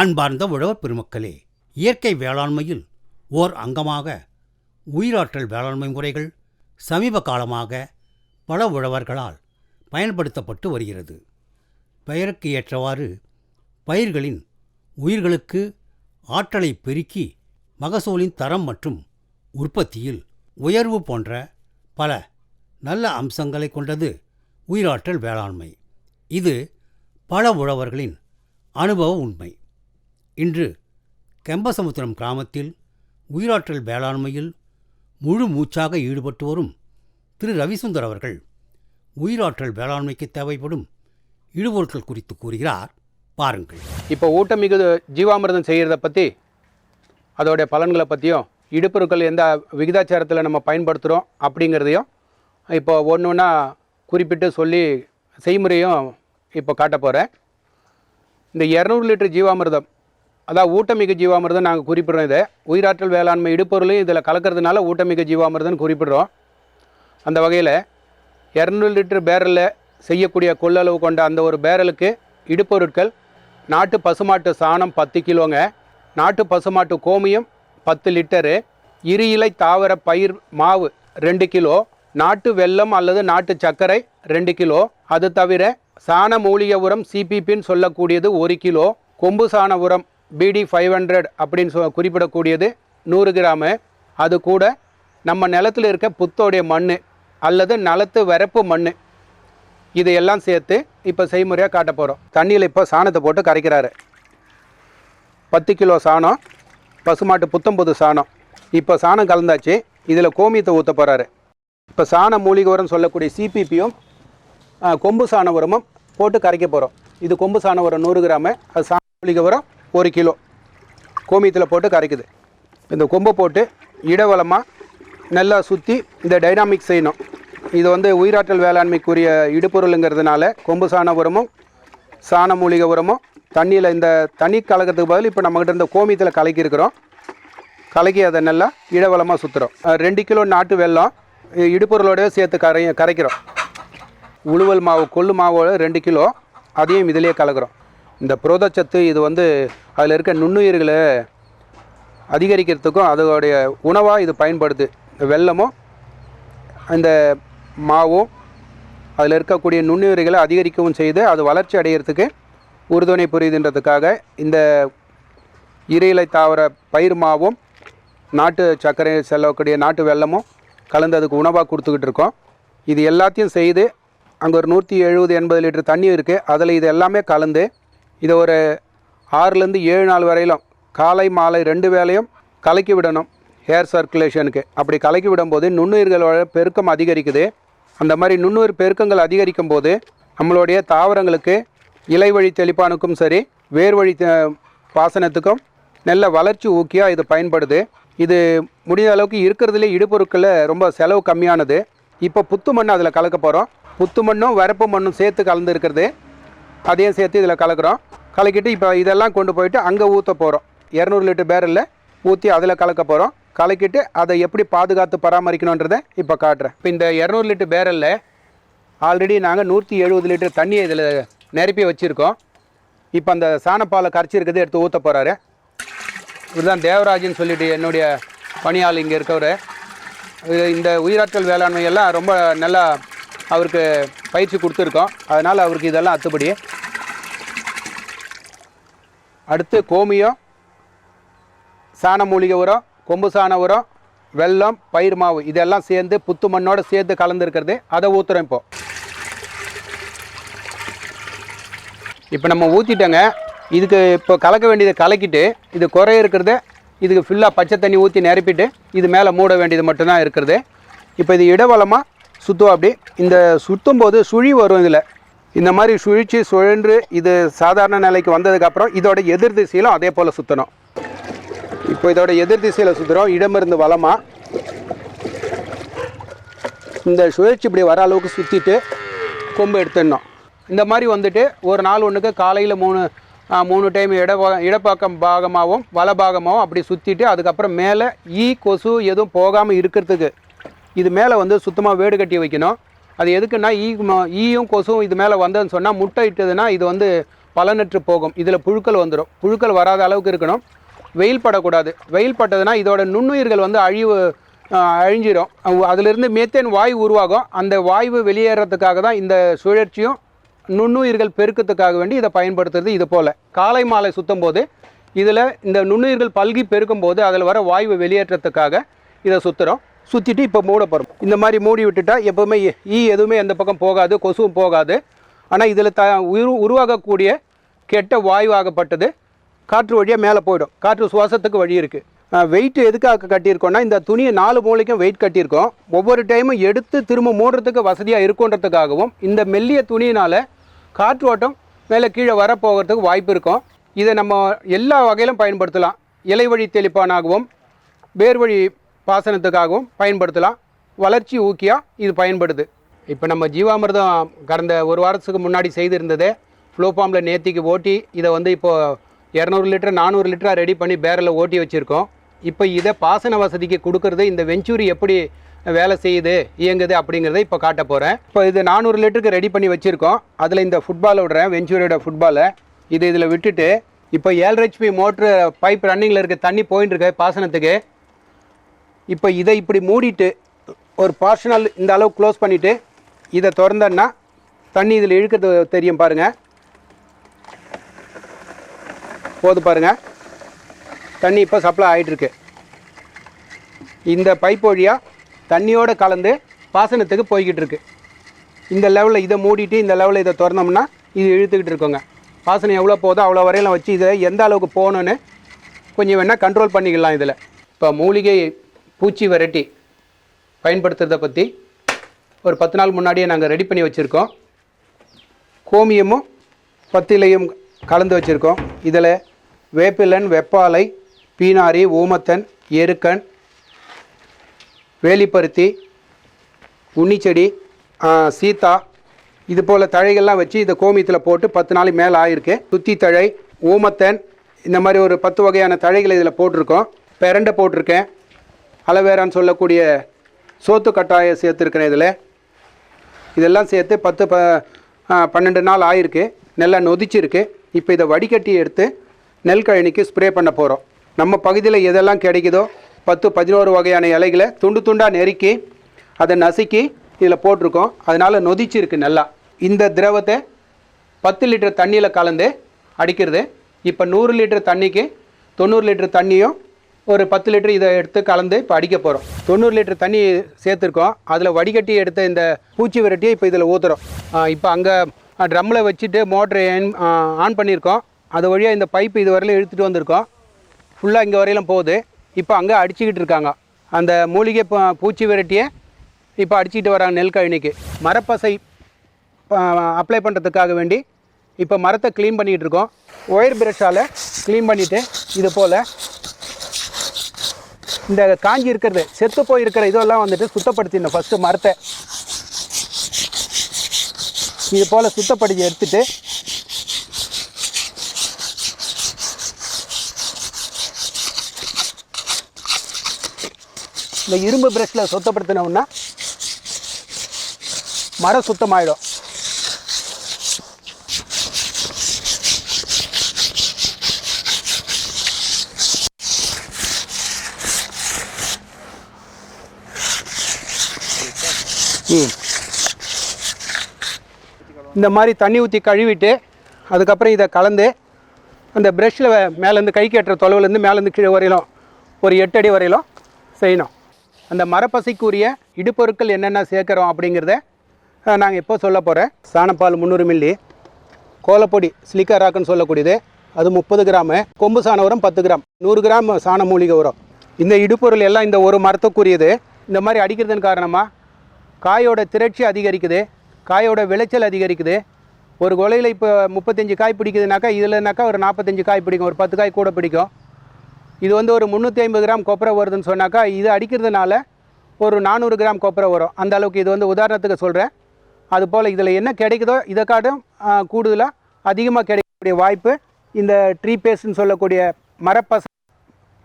அன்பார்ந்த உழவர் பெருமக்களே, இயற்கை வேளாண்மையில் ஓர் அங்கமாக உயிராற்றல் வேளாண்மை முறைகள் சமீப காலமாக பல உழவர்களால் பயன்படுத்தப்பட்டு வருகிறது. பெயருக்கு ஏற்றவாறு பயிர்களின் உயிர்களுக்கு ஆற்றலை பெருக்கி மகசூலின் தரம் மற்றும் உற்பத்தியில் உயர்வு போன்ற பல நல்ல அம்சங்களை கொண்டது உயிராற்றல் வேளாண்மை. இது பல உழவர்களின் அனுபவ உண்மை. இன்று கெம்பசமுத்திரம் கிராமத்தில் உயிராற்றல் வேளாண்மையில் முழு மூச்சாக ஈடுபட்டு வரும் திரு ரவிசுந்தர் அவர்கள் உயிராற்றல் வேளாண்மைக்கு தேவைப்படும் இடுபொருட்கள் குறித்து கூறுகிறார். பாருங்கள். இப்போ ஊட்டமிகு ஜீவாமிர்தம் செய்கிறத பற்றி, அதோடைய பலன்களை பற்றியும், இடுபொருட்கள் எந்த விகிதாச்சாரத்தில் நம்ம பயன்படுத்துகிறோம் அப்படிங்கிறதையும் இப்போ ஒன்று ஒன்றா குறிப்பிட்டு சொல்லி செய்முறையும் இப்போ காட்ட போகிறேன். இந்த 200 லிட்டர் ஜீவாமிர்தம், அதாவது ஊட்டமிகு ஜீவாமிர்தம் நாங்கள் குறிப்பிட்றோம். இதை உயிராற்றல் வேளாண்மை இடுபொருளையும் இதில் கலக்கிறதுனால ஊட்டமிகு ஜீவாமிர்தம் குறிப்பிட்றோம். அந்த வகையில் 200 லிட்டர் பேரலில் செய்யக்கூடிய கொள்ளளவு கொண்ட அந்த ஒரு பேரலுக்கு இடுபொருட்கள் நாட்டு பசுமாட்டு சாணம் 10 கிலோங்க, நாட்டு பசுமாட்டு கோமியம் 10 லிட்டரு, இரு இலை தாவர பயிர் மாவு 2 கிலோ, நாட்டு வெல்லம் அல்லது நாட்டு சர்க்கரை 2 கிலோ, அது தவிர சாண மூலிகை உரம் சிபிபின்னு சொல்லக்கூடியது 1 கிலோ, கொம்பு சாண உரம் பிடி 500 அப்படின்னு குறிப்பிடக்கூடியது 100 கிராமு, அது கூட நம்ம நிலத்தில் இருக்க புத்தோடைய மண் அல்லது நிலத்து வரப்பு மண், இதையெல்லாம் சேர்த்து இப்போ செய்முறையாக காட்ட போகிறோம். தண்ணியில் இப்போ சாணத்தை போட்டு கரைக்கிறாரு. 10 கிலோ சாணம், பசுமாட்டு புத்தம்புது சாணம். இப்போ சாணம் கலந்தாச்சு, இதில் கோமியத்தை ஊற்ற போகிறாரு. இப்போ சாண மூலிகை உரம் சொல்லக்கூடிய சிபிபியும் கொம்பு சாண உரமும் போட்டு கரைக்க போகிறோம். இது கொம்பு சாண உரம் 100 கிராமு, அது சாண மூலிகை உரம் 1 கிலோ கோமியத்தில் போட்டு கரைக்குது. இந்த கொம்பை போட்டு இடவளமாக நல்லா சுற்றி இந்த டைனாமிக் செய்யணும். இது உயிராற்றல் வேளாண்மைக்குரிய இடுபொருளுங்கிறதுனால கொம்பு சாண உரமும் சாண மூலிகை உரமும் தண்ணியில் இந்த தண்ணி கலக்கிறதுக்கு பதில் இப்போ நம்மகிட்ட இந்த கோமியத்தில் கலக்கியிருக்கிறோம். கலக்கி அதை நல்லா இடவளமாக சுற்றுறோம். 2 கிலோ நாட்டு வெல்லம் இடுபொருளோடய சேர்த்து கரைக்கிறோம். உழுவல் மாவு கொள்ளு மாவோட 2 கிலோ அதையும் இதிலேயே கலக்கிறோம். இந்த புரதச்சத்து இது அதில் இருக்க நுண்ணுயிர்களை அதிகரிக்கிறதுக்கும் அதோடைய உணவாக இது பயன்படுது. வெல்லமும் இந்த மாவும் அதில் இருக்கக்கூடிய நுண்ணுயிர்களை அதிகரிக்கவும் செய்து அது வளர்ச்சி அடைகிறதுக்கு உறுதுணை புரியுதுன்றதுக்காக இந்த இரு இலை தாவர பயிர் மாவும் நாட்டு சர்க்கரை செல்லக்கூடிய நாட்டு வெல்லமும் கலந்து அதுக்கு உணவாக கொடுத்துக்கிட்டு இருக்கோம். இது எல்லாத்தையும் செய்து அங்கே ஒரு 170-80 லிட்டர் தண்ணி இருக்குது. அதில் இது எல்லாமே கலந்து இதை ஒரு 6லேருந்து 7 நாள் வரையிலும் காலை மாலை 2 வேளையும் கலக்கி விடணும் ஹேர் சர்க்குலேஷனுக்கு. அப்படி கலக்கி விடும்போது நுண்ணுயிர்களோட பெருக்கம் அதிகரிக்குது. அந்த மாதிரி நுண்ணுயிர் பெருக்கங்கள் அதிகரிக்கும் போது நம்மளுடைய தாவரங்களுக்கு இலை வழி தெளிப்பானுக்கும் சரி வேர் வழி பாசனத்துக்கும் நல்ல வளர்ச்சி ஊக்கியாக இது பயன்படுது. இது முடிந்த அளவுக்கு இருக்கிறதுலே இடுபொருட்களில் ரொம்ப செலவு கம்மியானது. இப்போ புத்து மண் அதில் கலக்க போகிறோம். புத்து மண்ணும் வரப்பு மண்ணும் சேர்த்து கலந்து இருக்கிறது, அதையும் சேர்த்து இதில் கலக்கிறோம். கலக்கிட்டு இப்போ இதெல்லாம் கொண்டு போயிட்டு அங்கே ஊற்ற போகிறோம். 200 லிட்டர் பேரலில் ஊற்றி அதில் கலக்க போகிறோம். கலக்கிட்டு அதை எப்படி பாதுகாத்து பராமரிக்கணுன்றதை இப்போ காட்டுறேன். இப்போ இந்த 200 லிட்டர் பேரலில் ஆல்ரெடி நாங்கள் 170 லிட்டர் தண்ணியை இதில் நிரப்பி வச்சுருக்கோம். இப்போ அந்த சாணப்பாலை கரைச்சி இருக்கிறது எடுத்து ஊற்ற போகிறாரு. இதுதான் தேவராஜின்னு சொல்லிட்டு என்னுடைய பணியாள் இங்கே இருக்கவர். இந்த உயிராற்றல் வேளாண்மையெல்லாம் ரொம்ப நல்லா அவருக்கு பயிற்சி கொடுத்துருக்கோம். அதனால் அவருக்கு இதெல்லாம் அத்துப்படி. அடுத்து கோமியம், சாண மூலிகை உரம், கொம்பு சாண உரம், வெல்லம், பயிர் மாவு இதெல்லாம் சேர்ந்து புத்து மண்ணோடு சேர்த்து கலந்துருக்கிறது. அதை ஊற்றுறோம். இப்போ நம்ம ஊற்றிட்டோங்க. இதுக்கு இப்போ கலக்க வேண்டியதை கலக்கிட்டு இது குறைய இருக்கிறத இதுக்கு ஃபுல்லாக பச்சை தண்ணி ஊற்றி நிரப்பிட்டு இது மேலே மூட வேண்டியது மட்டும்தான் இருக்கிறது. இப்போ இது இடவளமாக சுற்றும். அப்படி இந்த சுற்றும் போது சுழி வரும். இதில் இந்த மாதிரி சுழிச்சு சுழன்று இது சாதாரண நிலைக்கு வந்ததுக்கப்புறம் இதோட எதிர் திசையிலும் அதே போல் சுற்றணும். இப்போ இதோட எதிர் திசையில் சுற்றுறோம். இடமிருந்து வளமாக இந்த சுழற்சி இப்படி வர அளவுக்கு சுற்றிட்டு கொம்பு எடுத்துடணும். இந்த மாதிரி ஒரு நாள் ஒன்றுக்கு காலையில் 3 டைம் இடப்பக்கம் பாகமாகவும் வலபாகமாகவும் அப்படி சுற்றிட்டு அதுக்கப்புறம் மேலே கொசு எதுவும் போகாமல் இருக்கிறதுக்கு இது மேலே சுத்தமாக வேடு கட்டி வைக்கணும். அது எதுக்குன்னா ஈயும் கொசுவும் இது மேலே வந்ததுன்னு சொன்னால் முட்டை இட்டதுன்னா இது பலனற்று போகும். இதில் புழுக்கள் வந்துடும். புழுக்கள் வராத அளவுக்கு இருக்கணும். வெயில் படக்கூடாது. வெயில் பட்டதுன்னா இதோட நுண்ணுயிர்கள் வந்து அழிஞ்சிடும். அதிலிருந்து மேத்தேன் வாயு உருவாகும். அந்த வாயு வெளியேறதுக்காக தான் இந்த சுழற்சியும் நுண்ணுயிர்கள் பெருக்கத்துக்காக வேண்டி இதை பயன்படுத்துறது. இது போல் காலை மாலை சுற்றும் போது இதில் இந்த நுண்ணுயிர்கள் பல்கி பெருக்கும் போது அதில் வர வாயு வெளியேற்றத்துக்காக இதை சுற்றுறோம். சுற்றிட்டு இப்போ மூட போகிறோம். இந்த மாதிரி மூடி விட்டுட்டா எப்போவுமே எதுவுமே எந்த பக்கம் போகாது, கொசுவும் போகாது. ஆனால் இதில் உருவாகக்கூடிய கெட்ட வாயு ஆகப்பட்டது காற்று வழியாக மேலே போயிடும். காற்று சுவாசத்துக்கு வழி இருக்குது. வெயிட் எதுக்காக கட்டியிருக்கோன்னா இந்த துணியை 4 மூலைக்கும் வெயிட் கட்டியிருக்கோம். ஒவ்வொரு டைமும் எடுத்து திரும்ப மூடுறதுக்கு வசதியாக இருக்குன்றதுக்காகவும் இந்த மெல்லிய துணியினால் காற்று ஓட்டம் மேலே கீழே வரப்போகிறதுக்கு வாய்ப்பு இருக்கும். இதை நம்ம எல்லா வகையிலும் பயன்படுத்தலாம். இலை வழி தெளிப்பானாகவும் வேர் வழி பாசனத்துக்காகவும் பயன்படுத்தலாம். வளர்ச்சி ஊக்கியாக இது பயன்படுது. இப்போ நம்ம ஜீவாமிர்தம் கடந்த ஒரு வாரத்துக்கு முன்னாடி செய்திருந்தது ஃப்ளோ ஃபார்மில் நேத்திக்கு ஓட்டி இதை வந்து இப்போது 200 லிட்டர் 400 லிட்டராக ரெடி பண்ணி பேரில் ஓட்டி வச்சுருக்கோம். இப்போ இதை பாசன வசதிக்கு கொடுக்கறது இந்த வெஞ்சூரி எப்படி வேலை செய்யுது இயங்குது அப்படிங்கிறத இப்போ காட்ட போகிறேன். இப்போ இது 400 லிட்டருக்கு ரெடி பண்ணி வச்சுருக்கோம். அதில் இந்த ஃபுட்பாலை விடுறேன், வெஞ்சூரியோட ஃபுட்பாலை. இதில் விட்டுட்டு இப்போ 7 HP மோட்ரு பைப் ரன்னிங்கில் இருக்க தண்ணி போயின்னு இருக்கு பாசனத்துக்கு. இப்போ இதை இப்படி மூடிட்டு ஒரு பார்ஷனல் இந்த அளவு க்ளோஸ் பண்ணிவிட்டு இதை திறந்தோன்னா தண்ணி இதில் இழுக்கிறது தெரியும் பாருங்கள். போது பாருங்கள், தண்ணி இப்போ சப்ளை ஆகிட்டுருக்கு. இந்த பைப் வழியாக தண்ணியோடு கலந்து பாசனத்துக்கு போய்கிட்டு இருக்கு. இந்த லெவலில் இதை மூடிட்டு இந்த லெவலில் இதை திறந்தோம்னா இது இழுத்துக்கிட்டு இருக்கோங்க. பாசனம் எவ்வளோ போதோ அவ்வளோ வரையிலும் வச்சு இதை எந்த அளவுக்கு போகணுன்னு கொஞ்சம் வேணால் கண்ட்ரோல் பண்ணிக்கலாம். இதில் இப்போ மூலிகை பூச்சி விரட்டி பயன்படுத்துறதை பற்றி ஒரு 10 நாள் முன்னாடியே நாங்கள் ரெடி பண்ணி வச்சுருக்கோம். கோமியமும் பத்திலையும் கலந்து வச்சுருக்கோம். இதில் வேப்பிலன், வெப்பாலை, பீனாரி, ஊமத்தன், எருக்கன், வேலிப்பருத்தி, உன்னிச்செடி, சீத்தா இது போல் தழைகள்லாம் வச்சு இதை கோமியத்தில் போட்டு 10 நாளைக்கு மேலே ஆகிருக்கு. சுத்தி தழை, ஊமத்தன் இந்த மாதிரி ஒரு 10 வகையான தழைகளை இதில் போட்டிருக்கோம். பெரண்டை போட்டிருக்கேன். அலவேரான்னு சொல்லக்கூடிய சோத்து கட்டாயம் சேர்த்துருக்கிறேன். இதெல்லாம் சேர்த்து 10-12 நாள் ஆகிருக்கு. நல்லா நொதிச்சிருக்கு. இப்போ இதை வடிகட்டி எடுத்து நெல் கழனிக்கு ஸ்ப்ரே பண்ண போகிறோம். நம்ம பகுதியில் எதெல்லாம் கிடைக்குதோ 10-11 வகையான இலைகளை துண்டு துண்டாக நெருக்கி அதை நசுக்கி இதில் போட்டிருக்கோம். அதனால் நொதிச்சிருக்கு நல்லா. இந்த திரவத்தை 10 லிட்டர் தண்ணியில் கலந்து அடிக்கிறது. இப்போ 100 லிட்டர் தண்ணிக்கு 90 லிட்டர் தண்ணியும் ஒரு 10 லிட்டர் இதை எடுத்து கலந்து இப்போ அடிக்க போகிறோம். 90 லிட்டர் தண்ணி சேர்த்துருக்கோம். அதில் வடிகட்டி எடுத்த இந்த பூச்சி விரட்டியை இப்போ இதில் ஊற்றுறோம். இப்போ அங்கே ட்ரம்மில் வச்சுட்டு மோட்ரு ஆன் பண்ணியிருக்கோம். அது வழியாக இந்த பைப்பு இது வரையிலும் இழுத்துட்டு வந்திருக்கோம். ஃபுல்லாக இங்கே வரையிலும் போகுது. இப்போ அங்கே அடிச்சுக்கிட்டு இருக்காங்க. அந்த மூலிகை பூச்சி விரட்டியை இப்போ அடிச்சுக்கிட்டு வராங்க நெல் கழனிக்கு. மரப்பசை அப்ளை பண்ணுறதுக்காக வேண்டி இப்போ மரத்தை க்ளீன் பண்ணிகிட்டு இருக்கோம். ஒயர் பிரஷால் க்ளீன் பண்ணிவிட்டு இது போல் இந்த காஞ்சி இருக்கிறது செத்து போயிருக்கிற இதெல்லாம் வந்துட்டு சுத்தப்படுத்திடணும். ஃபஸ்ட்டு மரத்தை இது போல் சுத்தப்படுத்தி எடுத்துட்டு இந்த இரும்பு பிரஷில் சுத்தப்படுத்தினோம்னா மரம் சுத்தமாயிடும். இந்த மாதிரி தண்ணி ஊற்றி கழுவிட்டு அதுக்கப்புறம் இதை கலந்து அந்த ப்ரெஷ்ஷில் மேலேருந்து கை கட்டுற தொலைவுலேருந்து மேலேருந்து கீழே வரையிலும் ஒரு 8 அடி வரையிலும் செய்யணும். அந்த மரப்பசைக்குரிய இடுப்பொருட்கள் என்னென்ன சேர்க்குறோம் அப்படிங்கிறத நாங்கள் இப்போ சொல்ல போகிறேன். சாணப்பால் 300 மில்லி, கோலப்பொடி சிலிக்கா ராக்குன்னு சொல்லக்கூடியது அது 30 கிராமு, கொம்பு சாண உரம் 10 கிராம், 100 கிராம் சாண மூலிகை உரம். இந்த இடுப்பொருள் எல்லாம் இந்த ஒரு மரத்துக்குரியது. இந்த மாதிரி அடிக்கிறதுன்னு காரணமாக காயோட திரட்சி அதிகரிக்குது, காயோட விளைச்சல் அதிகரிக்குது. ஒரு கொலையில் இப்போ 35 காய் பிடிக்குதுனாக்கா இதில்னாக்கா ஒரு 45 காய் பிடிக்கும், ஒரு 10 காய் கூட பிடிக்கும். இது வந்து ஒரு 350 கிராம் கொப்பரை வருதுன்னு சொன்னாக்கா இது அடிக்கிறதுனால ஒரு 400 கிராம் கொப்பரை வரும். அந்த அளவுக்கு இது வந்து உதாரணத்துக்கு சொல்கிறேன். அதுபோல் இதில் என்ன கிடைக்குதோ இதை காட்டும் கூடுதலாக அதிகமாக கிடைக்கக்கூடிய வாய்ப்பு இந்த ட்ரீ பேஸ்ட்னு சொல்லக்கூடிய மரப்பசை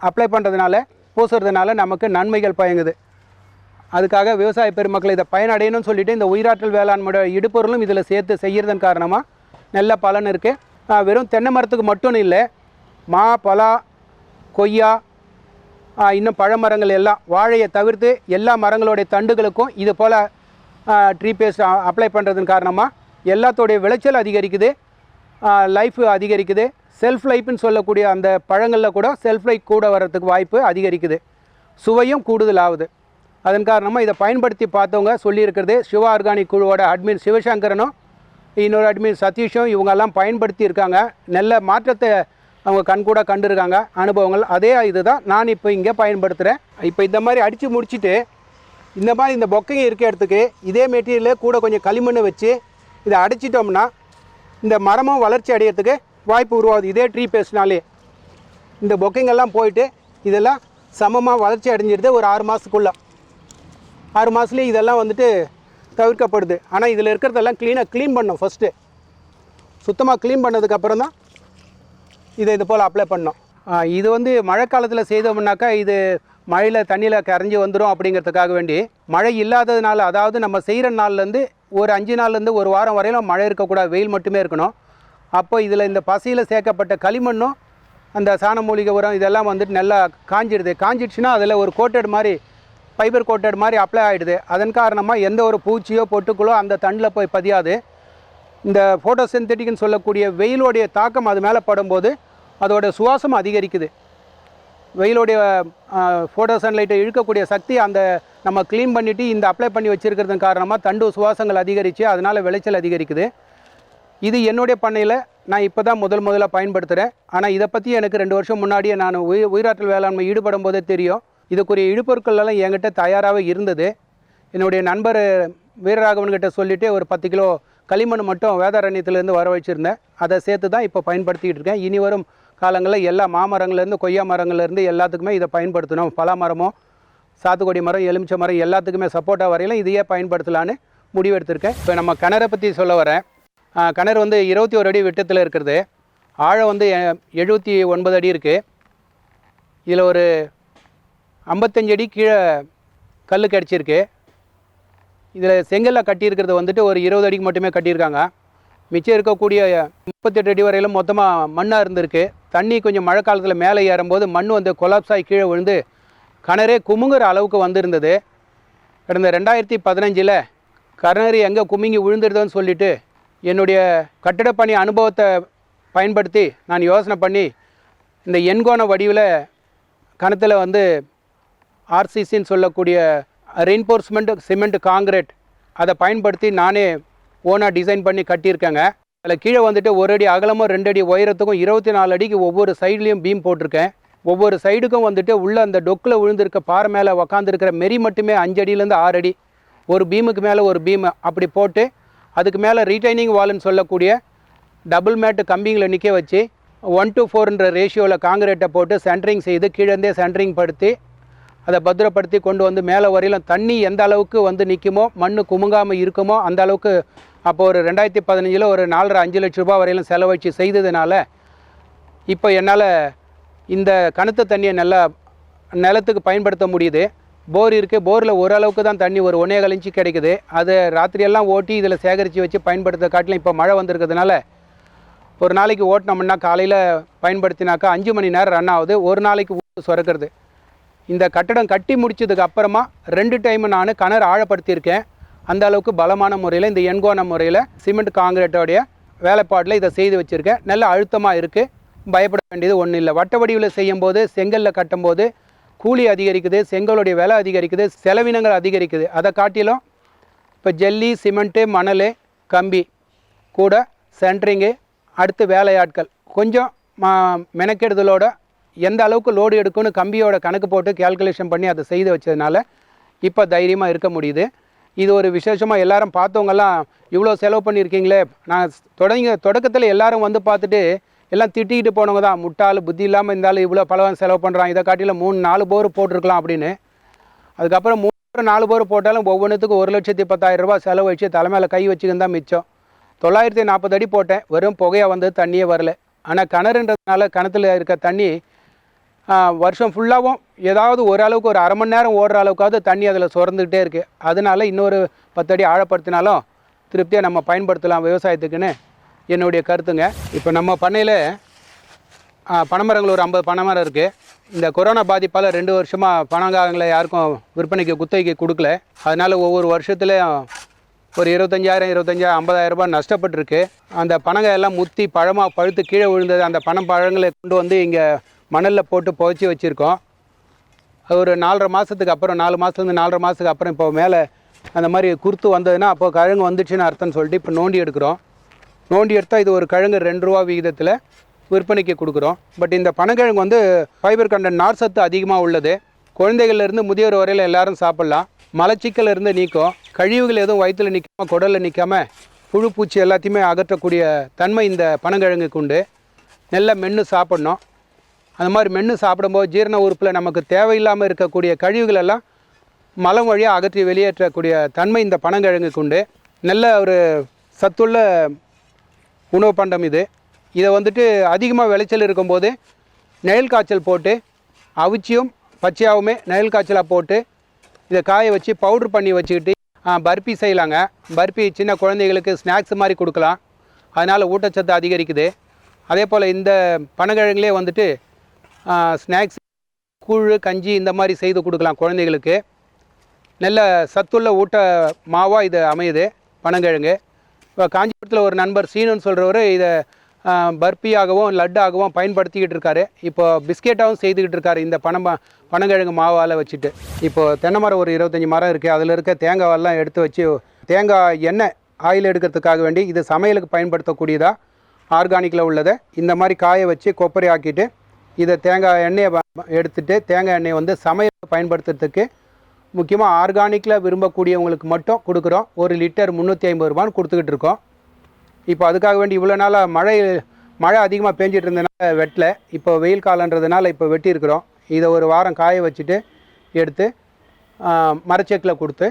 அப்ளை பண்ணுறதுனால பூசுறதுனால நமக்கு நன்மைகள் பயங்குது. அதுக்காக விவசாய பெருமக்களை இதை பயனடையணும்னு சொல்லிவிட்டு இந்த உயிராற்றல் வேளாண்மையோட இடுப்பொருளும் இதில் சேர்த்து செய்கிறதன் காரணமாக நல்ல பலன் இருக்குது. வெறும் தென்னை மரத்துக்கு மட்டும் இல்லை, மா, பலா, கொய்யா, இன்னும் பழமரங்கள் எல்லாம், வாழையை தவிர்த்து எல்லா மரங்களுடைய தண்டுகளுக்கும் இது போல் ட்ரீ பேஸ்ட் அப்ளை பண்ணுறதன் காரணமாக எல்லாத்தோடைய விளைச்சல் அதிகரிக்குது, லைஃப் அதிகரிக்குது. செல்ஃப் லைஃப்னு சொல்லக்கூடிய அந்த பழங்களில் கூட செல்ஃப் லைஃப் கூட வர்றதுக்கு வாய்ப்பு அதிகரிக்குது, சுவையும் கூடுதல் ஆகுது. அதன் காரணமாக இதை பயன்படுத்தி பார்த்தவங்க சொல்லியிருக்கிறது, சிவா ஆர்கானிக் குழுவோட அட்மின் சிவசங்கரனும் இன்னொரு அட்மின் சதீஷும் இவங்கெல்லாம் பயன்படுத்தி இருக்காங்க. நல்ல மாற்றத்தை அவங்க கண்கூட கண்டிருக்காங்க அனுபவங்கள். அதே இதுதான் நான் இப்போ இங்கே பயன்படுத்துகிறேன். இப்போ இந்த மாதிரி அடித்து முடிச்சுட்டு இந்த மாதிரி இந்த பொக்கைங்க இருக்க இடத்துக்கு இதே மெட்டீரியலே கூட கொஞ்சம் களிமண் வச்சு இதை அடைச்சிட்டோம்னா இந்த மரமும் வளர்ச்சி அடையிறதுக்கு வாய்ப்பு உருவாகுது. இதே ட்ரீ பேஸ்ட்னாலே இந்த பொக்கைங்கெல்லாம் போயிட்டு இதெல்லாம் சமமாக வளர்ச்சி அடைஞ்சிடுது. ஒரு 6 மாதத்துக்குள்ளே 6 மாதத்துலேயே இதெல்லாம் வந்துட்டு தவிர்க்கப்படுது. ஆனால் இதில் இருக்கிறதெல்லாம் க்ளீன் பண்ணோம். ஃபஸ்ட்டு சுத்தமாக க்ளீன் பண்ணதுக்கப்புறம் தான் இதை இது போல் அப்ளை பண்ணோம். இது வந்து மழை காலத்தில் செய்தோம்னாக்கா இது மழையில் தண்ணியில் கரைஞ்சி வந்துடும் அப்படிங்கிறதுக்காக வேண்டி, மழை இல்லாததுனால, அதாவது நம்ம செய்கிற நாள்லேருந்து ஒரு 5 நாள்லேருந்து ஒரு வாரம் வரையிலும் மழை இருக்கக்கூடாது, வெயில் மட்டுமே இருக்கணும். அப்போ இதில் இந்த பசையில் சேர்க்கப்பட்ட களிமண்ணும் அந்த சாண மூலிகை உரம் இதெல்லாம் வந்துட்டு நல்லா காஞ்சிடுது. காஞ்சிடுச்சுன்னா அதில் ஒரு கோட்டட் மாதிரி, ஃபைபர் கோட்டட் மாதிரி அப்ளை ஆகிடுது. அதன் காரணமாக எந்த ஒரு பூச்சியோ பொட்டுக்களோ அந்த தண்டில் போய் பதியாது. இந்த ஃபோட்டோசிந்தட்டிக்னு சொல்லக்கூடிய வெயிலோடைய தாக்கம் அது மேலே படும்போது அதோட சுவாசம் அதிகரிக்குது. வெயிலோடைய ஃபோட்டோ சன்லைட்டை இழுக்கக்கூடிய சக்தி அந்த நம்ம க்ளீன் பண்ணிவிட்டு இந்த அப்ளை பண்ணி வச்சுருக்கிறதுக்கு காரணமாக தண்டு சுவாசங்கள் அதிகரித்து அதனால் விளைச்சல் அதிகரிக்குது. இது என்னுடைய பண்ணையில் நான் இப்போ தான் முதல்ல பயன்படுத்துகிறேன். ஆனால் இதை பற்றி எனக்கு 2 வருஷம் முன்னாடியே நான் உயிராற்றல் வேளாண்மை ஈடுபடும் போதே தெரியும். இதுக்குரிய இடுபொருட்களெல்லாம் என்கிட்ட தயாராகவே இருந்தது. என்னுடைய நண்பர் வீரராகவன்கிட்ட சொல்லிவிட்டு ஒரு 10 கிலோ களிமண் மட்டும் வேதாரண்யத்திலேருந்து வர வச்சுருந்தேன். அதை சேர்த்து தான் இப்போ பயன்படுத்திக்கிட்டு இருக்கேன். இனி வரும் காலங்களில் எல்லா மாமரங்கள்லேருந்து கொய்யா மரங்கள்லேருந்து எல்லாத்துக்குமே இதை பயன்படுத்தணும். பலா மரமும் சாத்துக்குடி மரம் எலுமிச்சை மரம் எல்லாத்துக்குமே சப்போட்டா வரையிலும் இதையே பயன்படுத்தலான்னு முடிவெடுத்திருக்கேன். இப்போ நம்ம கிணறை பற்றி சொல்ல வரேன். கிணறு வந்து 21 அடி விட்டத்தில் இருக்கிறது. ஆழம் வந்து 79 அடி இருக்குது. இதில் ஒரு 55 அடி கீழே கல் கிடச்சிருக்கு. இதில் செங்கல்ல கட்டியிருக்கிறது வந்துட்டு ஒரு 20 அடிக்கு மட்டுமே கட்டியிருக்காங்க. மிச்சம் இருக்கக்கூடிய 38 அடி வரையிலும் மொத்தமாக மண்ணாக இருந்திருக்கு. தண்ணி கொஞ்சம் மழை காலத்தில் மேலே ஏறும்போது மண் வந்து கொலாப்ஸ் ஆகி கீழே விழுந்து கிணறே குமுங்குற அளவுக்கு வந்திருந்தது. கடந்த 2015 கிணறு எங்கே குமுங்கி விழுந்துடுதோன்னு சொல்லிவிட்டு என்னுடைய கட்டிடப்பணி அனுபவத்தை பயன்படுத்தி நான் யோசனை பண்ணி இந்த எண்கோண வடிவில் கணத்தில் வந்து ஆர்சிசின்னு சொல்லக்கூடிய ரெயின்ஃபோர்ஸ்மெண்ட் சிமெண்ட் காங்கிரீட் அதை பயன்படுத்தி நானே ஓனாக டிசைன் பண்ணி கட்டியிருக்கேங்க. அதில் கீழே வந்துட்டு 1 அடி அகலமும் 2 அடி உயரத்துக்கும் 24 அடிக்கு ஒவ்வொரு சைட்லேயும் பீம் போட்டிருக்கேன். ஒவ்வொரு சைடுக்கும் வந்துட்டு உள்ள அந்த டொக்கில் விழுந்திருக்க பாறை மேலே உக்காந்துருக்கிற மெரி மட்டுமே 5 அடியிலேருந்து 6 அடி, ஒரு பீமுக்கு மேலே ஒரு பீம் அப்படி போட்டு அதுக்கு மேலே ரீடைனிங் வால்னு சொல்லக்கூடிய டபுள் மேட்டு கம்பிங்களை நிற்க வச்சு 1:4 ரேஷியோவில் காங்கிரீட்டை போட்டு சென்ட்ரிங் செய்து கீழேருந்தே சென்ட்ரிங் படுத்தி அதை பத்திரப்படுத்தி கொண்டு வந்து மேலே வரையிலும் தண்ணி எந்த அளவுக்கு வந்து நிற்குமோ, மண் குமுங்காமல் இருக்குமோ அந்த அளவுக்கு. அப்போ ஒரு 2015 ஒரு 4.5 லட்ச ரூபா வரையிலும் செலவழித்து செய்ததுனால இப்போ என்னால் இந்த கணத்து தண்ணியை நல்லா நிலத்துக்கு பயன்படுத்த முடியுது. போர் இருக்குது, போரில் ஓரளவுக்கு தான் தண்ணி ஒரு 1.25 இன்ச்சு கிடைக்குது. அதை ராத்திரியெல்லாம் ஓட்டி இதில் சேகரித்து வச்சு பயன்படுத்த காட்டிலும் இப்போ மழை வந்திருக்கிறதுனால ஒரு நாளைக்கு ஓட்டினோம்னா காலையில் பயன்படுத்தினாக்கா 5 மணி நேரம் ரன் ஆகுது. ஒரு நாளைக்கு ஊற்று சுரக்கிறது. இந்த கட்டடம் கட்டி முடிச்சதுக்கு அப்புறமா 2 டைம் நான் கிணறு ஆழப்படுத்தியிருக்கேன். அந்த அளவுக்கு பலமான முறையில் இந்த எண்கோண முறையில் சிமெண்ட் காங்கிரீட்டோடைய வேலைப்பாட்டில் இதை செய்து வச்சுருக்கேன். நல்ல அழுத்தமாக இருக்குது, பயப்பட வேண்டியது ஒன்றும் இல்லை. வட்ட வடிவில் செய்யும்போது செங்கலில் கட்டும்போது கூலி அதிகரிக்குது, செங்கலுடைய விலை அதிகரிக்குது, செலவினங்கள் அதிகரிக்குது. அதை காட்டிலும் இப்போ ஜல்லி, சிமெண்ட்டு, மணல், கம்பி கூட சென்ட்ரிங்கு, அடுத்து வேலையாட்கள் கொஞ்சம் மெனக்கெடுதலோட எந்த அளவுக்கு லோடு எடுக்குன்னு கம்பியோட கணக்கு போட்டு கேல்குலேஷன் பண்ணி அதை செய்து வச்சதுனால இப்போ தைரியமாக இருக்க முடியுது. இது ஒரு விசேஷமாக எல்லாரும் பார்த்தவங்கெல்லாம் இவ்வளோ செலவு பண்ணியிருக்கீங்களே. நான் தொடக்கத்தில் எல்லாரும் வந்து பார்த்துட்டு எல்லாம் திட்டிக்கிட்டு போனவங்க தான், முட்டாள் புத்தி இல்லாமல் இருந்தாலும் இவ்வளோ பலவான் செலவு பண்ணுறான், இதை காட்டிலும் 3-4 போர் போட்டிருக்கலாம் அப்படின்னு. அதுக்கப்புறம் 3-4 போர் போட்டாலும் ஒவ்வொன்றுத்துக்கும் 1,10,000 ரூபா செலவு வச்சு தலைமையில் கை வச்சுக்கின்னு தான் மிச்சம். 940 அடி போட்டேன், வெறும் புகையாக வந்து தண்ணியே வரல. ஆனால் கிணறுன்றதுனால கிணத்துல இருக்க தண்ணி வருஷம் ஃபுல்லாகவும் ஏதாவது ஓரளவுக்கு ஒரு 1/2 மணி நேரம் ஓடுற அளவுக்காவது தண்ணி அதில் சுரந்துக்கிட்டே இருக்குது. அதனால இன்னொரு 10 அடி ஆழப்படுத்தினாலும் திருப்தியாக நம்ம பயன்படுத்தலாம் விவசாயத்துக்குன்னு என்னுடைய கருத்துங்க. இப்போ நம்ம பண்ணையில் பனைமரங்கள் ஒரு 50 பனைமரம் இருக்குது. இந்த கொரோனா பாதிப்பால் 2 வருஷமாக பனங்காயங்களை யாருக்கும் விற்பனைக்கு குத்தகைக்கு கொடுக்கல. அதனால் ஒவ்வொரு வருஷத்துலேயும் ஒரு 25,000 50,000 ரூபாய் நஷ்டப்பட்டுருக்கு. அந்த பனங்காயெல்லாம் முத்தி பழமாக பழுத்து கீழே விழுந்தது. அந்த பழங்களை கொண்டு வந்து இங்கே மணலில் போட்டு புதைச்சி வச்சுருக்கோம். ஒரு 4.5 மாதத்துக்கு அப்புறம் 4 மாதத்துலேருந்து 4.5 மாதத்துக்கு அப்புறம் இப்போ மேலே அந்த மாதிரி குருத்து வந்ததுன்னா அப்போ கிழங்கு வந்துச்சுன்னு அர்த்தம்னு சொல்லிட்டு இப்போ நோண்டி எடுக்கிறோம். நோண்டி எடுத்தால் இது ஒரு கிழங்கு 2 ரூபா விகிதத்தில் விற்பனைக்கு கொடுக்குறோம். பட் இந்த பனங்கிழங்கு வந்து ஃபைபர் கண்டென்ட் நார் சத்து அதிகமாக உள்ளது. குழந்தைகள்லேருந்து முதியோர் வரையில் எல்லாரும் சாப்பிட்லாம். மலச்சிக்கல் இருந்து நீக்கும். கழிவுகள் எதுவும் வயிற்றில் நிற்காமல் குடலில் நிற்காமல் புழு பூச்சி எல்லாத்தையுமே அகற்றக்கூடிய தன்மை இந்த பனங்கிழங்குக்கு உண்டு. நல்லா மென்று சாப்பிட்ணும். அந்த மாதிரி மென்று சாப்பிடும்போது ஜீரண உறுப்பில் நமக்கு தேவையில்லாமல் இருக்கக்கூடிய கழிவுகள் எல்லாம் மலம் வழியாக அகற்றி வெளியேற்றக்கூடிய தன்மை இந்த பனங்கிழங்குக்கு உண்டு. நல்ல ஒரு சத்துள்ள உணவு பண்டம் இது. இதை வந்துட்டு அதிகமாக விளைச்சல் இருக்கும்போது நெல் காய்ச்சல் போட்டு அவிச்சியும் பச்சையாகவுமே நெல் காய்ச்சலாக போட்டு இதை காய வச்சு பவுட்ரு பண்ணி வச்சுக்கிட்டு பர்பி செய்யலாங்க. பர்பி சின்ன குழந்தைகளுக்கு ஸ்நாக்ஸ் மாதிரி கொடுக்கலாம். அதனால் ஊட்டச்சத்து அதிகரிக்குது. அதே போல் இந்த பனங்கிழங்குலேயே வந்துட்டு ஸ்நாக்ஸ் கூழ் கஞ்சி இந்த மாதிரி செய்து கொடுக்கலாம் குழந்தைகளுக்கு. நல்ல சத்துள்ள ஊட்ட மாவாக இது அமையுது பனங்கிழங்கு. இப்போ காஞ்சிபுரத்தில் ஒரு நண்பர் சீனுன்னு சொல்கிறவர் இதை பர்பியாகவும் லட்டாகவும் பயன்படுத்திக்கிட்டு இருக்காரு. இப்போ பிஸ்கெட்டாகவும் செய்துக்கிட்டு இருக்காரு இந்த பனங்கிழங்கு மாவால் வச்சுட்டு. இப்போது தென்னை மரம் ஒரு 25 மரம் இருக்குது. அதில் இருக்க தேங்காவெல்லாம் எடுத்து வச்சு தேங்காய் எண்ணெய் ஆயில் எடுக்கிறதுக்காக வேண்டி இது சமையலுக்கு பயன்படுத்தக்கூடியதாக ஆர்கானிக்கில் உள்ளதை இந்த மாதிரி காய வச்சு கொப்பரை ஆக்கிட்டு இதை தேங்காய் எண்ணெயை எடுத்துகிட்டு தேங்காய் எண்ணெயை வந்து சமையலுக்கு பயன்படுத்துறதுக்கு முக்கியமாக ஆர்கானிக்கில் விரும்பக்கூடியவங்களுக்கு மட்டும் கொடுக்குறோம். 1 லிட்டர் 350 ரூபான்னு கொடுத்துக்கிட்டு இருக்கோம். இப்போ அதுக்காக வேண்டி இவ்வளோ நாளாக மழை அதிகமாக பேஞ்சிட்டு இருந்ததுனால வெட்டல. இப்போ வெயில் காலன்றதுனால இப்போ வெட்டியிருக்கிறோம். இதை ஒரு வாரம் காய வச்சுட்டு எடுத்து மரச்செக்கில் கொடுத்து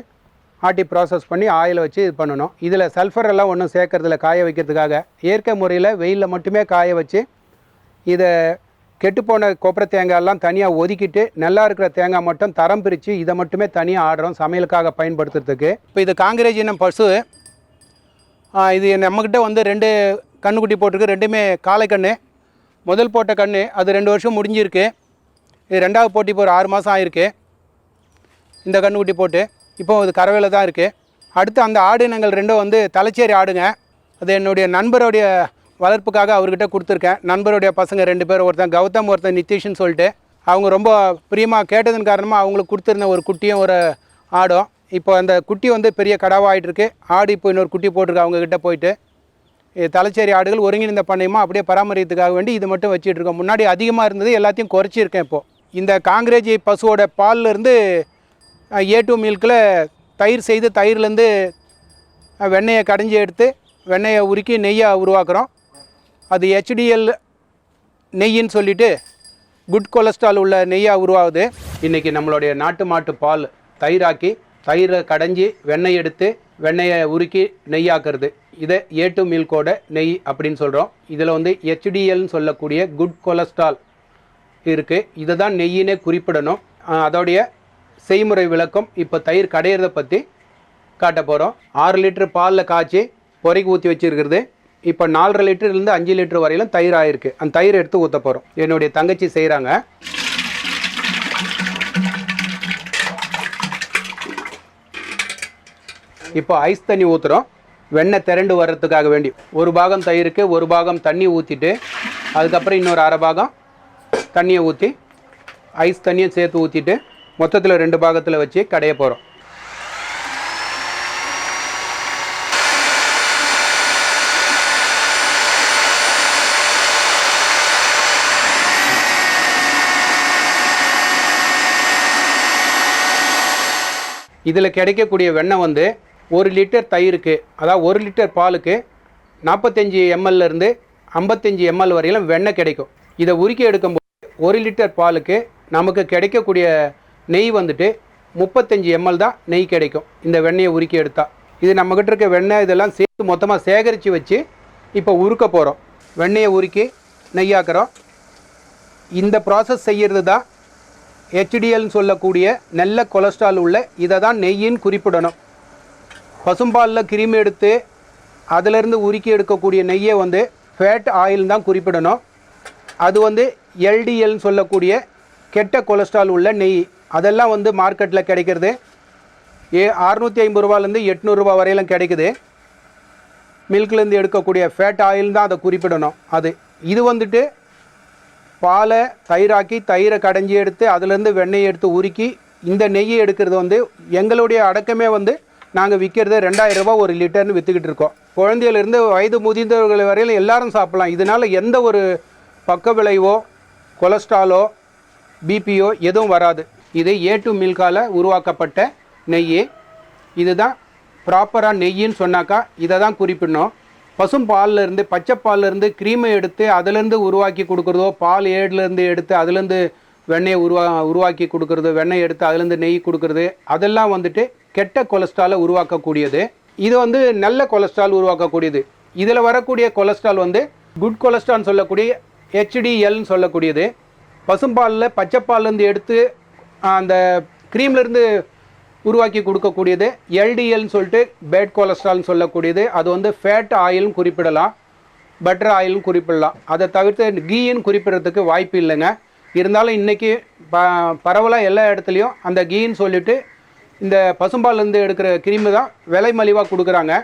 ஆட்டி ப்ராசஸ் பண்ணி ஆயில் வச்சு இது பண்ணணும். இதில் சல்ஃபர் எல்லாம் ஒன்றும் சேர்க்கறதில்ல காய வைக்கிறதுக்காக. இயற்கை முறையில் வெயிலில் மட்டுமே காய வச்சு இதை கெட்டுப்போன கொப்பரை தேங்காயெல்லாம் தனியாக ஒதுக்கிட்டு நல்லா இருக்கிற தேங்காய் மட்டும் தரம் பிரித்து இதை மட்டுமே தனியாக ஆடுறோம் சமையலுக்காக பயன்படுத்துறதுக்கு. இப்போ இது காங்கிரேஜ் இனம் பசு. இது நம்மக்கிட்ட வந்து 2 கண்ணுக்குட்டி போட்டிருக்கு. 2மே காளை கன்று. முதல் போட்ட கன்று அது 2 வருஷம் முடிஞ்சிருக்கு. இது 2வது போட்டி இப்போ ஒரு 6 மாதம் ஆகிருக்கு இந்த கண்ணுக்குட்டி போட்டு. இப்போ இது கறவையில் தான் இருக்குது. அடுத்து அந்த ஆடு இனங்கள் 2 வந்து தலைச்சேரி ஆடுங்க. அது என்னுடைய நண்பருடைய வளர்ப்புக்காக அவர்கிட்ட கொடுத்துருக்கேன். நண்பருடைய பசங்க 2 பேர், ஒருத்தன் கௌதம் ஒருத்தன் நிதிஷ்னு சொல்லிட்டு. அவங்க ரொம்ப பிரியமாக கேட்டதன் காரணமாக அவங்களுக்கு கொடுத்துருந்த ஒரு குட்டியும் ஒரு ஆடும். இப்போ அந்த குட்டி வந்து பெரிய கடாவாக ஆகிட்டுருக்கு. ஆடு இப்போ இன்னொரு குட்டி போட்டிருக்கு அவங்கக்கிட்ட போயிட்டு. தலைச்சேரி ஆடுகள் ஒருங்கிணைந்த பண்ணையமாக அப்படியே பராமரிக்கிறதுக்காக வேண்டி இது மட்டும் வச்சுட்டு இருக்கோம். முன்னாடி அதிகமாக இருந்தது, எல்லாத்தையும் குறைச்சிருக்கேன். இப்போது இந்த காங்கிரேஜ் பசுவோட பால்லேருந்து A2 மில்கில் தயிர் செய்து தயிர்லேருந்து வெண்ணெயை கடைஞ்சி எடுத்து வெண்ணெயை உருக்கி நெய்யாக உருவாக்குறோம். அது HDL நெய்யின்னு சொல்லிட்டு குட் கொலஸ்ட்ரால் உள்ள நெய்யாக உருவாகுது. இன்றைக்கி நம்மளுடைய நாட்டு மாட்டு பால் தயிராக்கி தயிரை கடைஞ்சி வெண்ணெய் எடுத்து வெண்ணெயை உருக்கி நெய்யாக்குறது. இதை A2 மில்கோட நெய் அப்படின்னு சொல்கிறோம். இதில் வந்து HDLன்னு சொல்லக்கூடிய குட் கொலஸ்ட்ரால் இருக்குது. இதை தான் நெய்யினே குறிப்பிடணும். அதோடைய செய்முறை விளக்கம் இப்போ தயிர் கடையிறதை பற்றி காட்ட போகிறோம். 6 லிட்டர் பாலில் காய்ச்சி பொறைக்கு ஊற்றி வச்சுருக்கிறது. இப்போ 4.5 லிட்டர்லேருந்து 5 லிட்டர் வரையிலும் தயிர் ஆகிருக்கு. அந்த தயிர் எடுத்து ஊற்ற போகிறோம். என்னுடைய தங்கச்சி செய்கிறாங்க. இப்போ ஐஸ் தண்ணி ஊற்றுறோம். வெண்ணெய் திரண்டு வர்றதுக்காக வேண்டி 1 பாகம் தயிருக்கு 1 பாகம் தண்ணி ஊற்றிட்டு அதுக்கப்புறம் இன்னொரு 1/2 பாகம் தண்ணியை ஊற்றி ஐஸ் தண்ணியை சேர்த்து ஊற்றிட்டு மொத்தத்தில் 2 பாகத்தில் வச்சு கடைய போகிறோம். இதில் கிடைக்கக்கூடிய வெண்ணெய் வந்து 1 லிட்டர் தயிருக்கு, அதாவது 1 லிட்டர் பாலுக்கு 45 ml-லேருந்து 55 ml வரையிலும் வெண்ணெய் கிடைக்கும். இதை உருக்கி எடுக்கும்போது 1 லிட்டர் பாலுக்கு நமக்கு கிடைக்கக்கூடிய நெய் வந்துட்டு 35 ml தான் நெய் கிடைக்கும். இந்த வெண்ணெயை உருக்கி எடுத்தால் இது நம்மக்கிட்ட இருக்க வெண்ணெய் இதெல்லாம் சேர்த்து மொத்தமாக சேகரித்து வச்சு இப்போ உருக்க போகிறோம். வெண்ணெயை உருக்கி நெய்யாக்குறோம். இந்த ப்ராசஸ் செய்கிறது தான் HDLன்னு சொல்லக்கூடிய நல்ல கொலஸ்ட்ரால் உள்ள இதை தான் நெய்யின்னு குறிப்பிடணும். பசும்பாலில் கிருமி எடுத்து அதிலிருந்து உருக்கி எடுக்கக்கூடிய நெய்யை வந்து ஃபேட் ஆயில் தான் குறிப்பிடணும். அது வந்து எல்டிஎல்னு சொல்லக்கூடிய கெட்ட கொலஸ்ட்ரால் உள்ள நெய். அதெல்லாம் வந்து மார்க்கெட்டில் கிடைக்கிறது 650 ரூபாலேருந்து 800 ரூபா வரையிலும் கிடைக்குது. மில்க்லேருந்து எடுக்கக்கூடிய ஃபேட் ஆயில் தான் அதை குறிப்பிடணும். இது வந்துட்டு பாலை தயிராக்கி தயிரை கடைஞ்சி எடுத்து அதிலேருந்து வெண்ணெயை எடுத்து உருக்கி இந்த நெய்யை எடுக்கிறது வந்து எங்களுடைய அடக்கமே வந்து நாங்கள் விற்கிறது 2000 ரூபா ஒரு லிட்டர்னு விற்றுக்கிட்டு இருக்கோம். குழந்தையிலேருந்து வயது முதிர்ந்தவர்கள் வரையில் எல்லாரும் சாப்பிட்லாம். இதனால் எந்த ஒரு பக்க விளைவோ கொலஸ்ட்ராலோ பிபியோ எதுவும் வராது. இது A2 மில்கால் உருவாக்கப்பட்ட நெய். இதுதான் ப்ராப்பராக நெய்யின்னு சொன்னாக்கா இதை தான் குறிப்பிடணும். பசும் பால்லேருந்து பச்சை பால்லேருந்து க்ரீமை எடுத்து அதிலேருந்து உருவாக்கி கொடுக்குறதோ, பால் ஏடுலேருந்து எடுத்து அதுலேருந்து வெண்ணெயை உருவாக்கி கொடுக்குறது, வெண்ணெய் எடுத்து அதுலேருந்து நெய் கொடுக்குறது, அதெல்லாம் வந்துட்டு கெட்ட கொலஸ்ட்ராலை உருவாக்கக்கூடியது. இது வந்து நல்ல கொலஸ்ட்ரால் உருவாக்கக்கூடியது. இதில் வரக்கூடிய கொலஸ்ட்ரால் வந்து குட் கொலஸ்ட்ரால்னு சொல்லக்கூடிய HDLன்னு சொல்லக்கூடியது. பசும்பாலில் பச்சைப்பால்லேருந்து எடுத்து அந்த க்ரீம்லேருந்து உருவாக்கி கொடுக்கக்கூடியது எல்டிஎல்னு சொல்லிட்டு பேட் கொலஸ்ட்ரால்னு சொல்லக்கூடியது. அது வந்து ஃபேட் ஆயில்னு குறிப்பிடலாம், பட்டர் ஆயில்னு குறிப்பிடலாம். அதை தவிர்த்து கீன்னு குறிப்பிடறதுக்கு வாய்ப்பு இல்லைங்க. இருந்தாலும் இன்றைக்கி பரவலாக எல்லா இடத்துலையும் அந்த கீன்னு சொல்லிவிட்டு இந்த பசும்பால்லேருந்து எடுக்கிற க்ரீமு தான் விலை மலிவாக கொடுக்குறாங்க.